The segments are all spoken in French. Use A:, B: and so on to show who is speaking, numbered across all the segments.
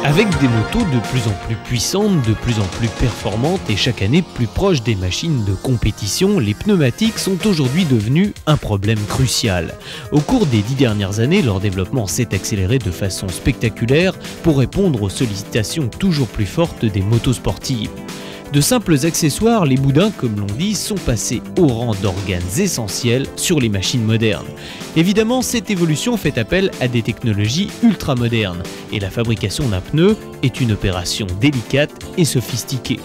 A: Avec des motos de plus en plus puissantes, de plus en plus performantes et chaque année plus proches des machines de compétition, les pneumatiques sont aujourd'hui devenus un problème crucial. Au cours des 10 dernières années, leur développement s'est accéléré de façon spectaculaire pour répondre aux sollicitations toujours plus fortes des motos sportives. De simples accessoires, les boudins, comme l'on dit, sont passés au rang d'organes essentiels sur les machines modernes. Évidemment, cette évolution fait appel à des technologies ultramodernes, et la fabrication d'un pneu est une opération délicate et sophistiquée.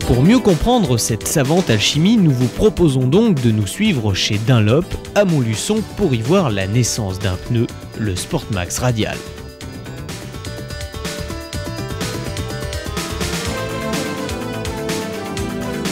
A: Pour mieux comprendre cette savante alchimie, nous vous proposons donc de nous suivre chez Dunlop, à Montluçon, pour y voir la naissance d'un pneu, le Sportmax Radial.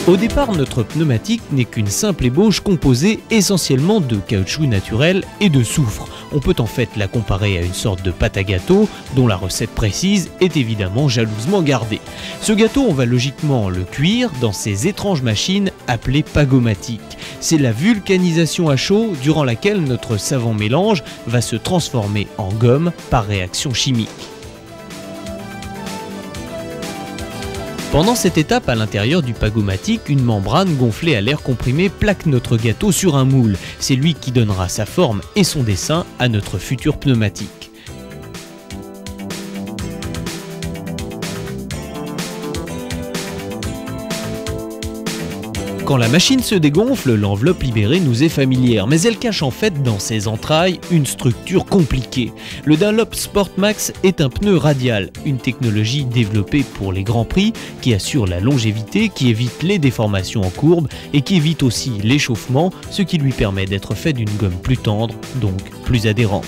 A: Au départ, notre pneumatique n'est qu'une simple ébauche composée essentiellement de caoutchouc naturel et de soufre. On peut en fait la comparer à une sorte de pâte à gâteau dont la recette précise est évidemment jalousement gardée. Ce gâteau, on va logiquement le cuire dans ces étranges machines appelées pagomatiques. C'est la vulcanisation à chaud durant laquelle notre savant mélange va se transformer en gomme par réaction chimique. Pendant cette étape, à l'intérieur du pagomatique, une membrane gonflée à l'air comprimé plaque notre gâteau sur un moule. C'est lui qui donnera sa forme et son dessin à notre futur pneumatique. Quand la machine se dégonfle, l'enveloppe libérée nous est familière, mais elle cache en fait dans ses entrailles une structure compliquée. Le Dunlop Sportmax est un pneu radial, une technologie développée pour les grands prix qui assure la longévité, qui évite les déformations en courbe et qui évite aussi l'échauffement, ce qui lui permet d'être fait d'une gomme plus tendre, donc plus adhérente.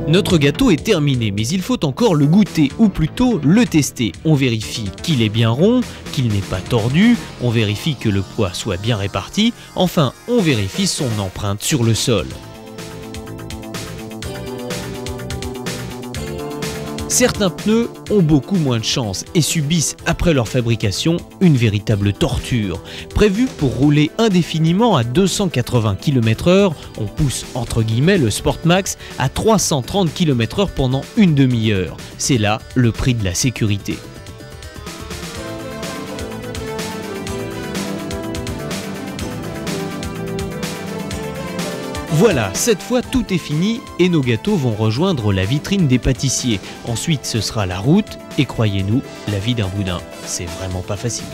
A: Notre gâteau est terminé, mais il faut encore le goûter, ou plutôt le tester. On vérifie qu'il est bien rond, qu'il n'est pas tordu, on vérifie que le poids soit bien réparti, enfin on vérifie son empreinte sur le sol. Certains pneus ont beaucoup moins de chance et subissent après leur fabrication une véritable torture. Prévu pour rouler indéfiniment à 280 km/h, on pousse entre guillemets le Sportmax à 330 km/h pendant une demi-heure. C'est là le prix de la sécurité. Voilà, cette fois tout est fini et nos gâteaux vont rejoindre la vitrine des pâtissiers. Ensuite ce sera la route et croyez-nous, la vie d'un boudin, c'est vraiment pas facile.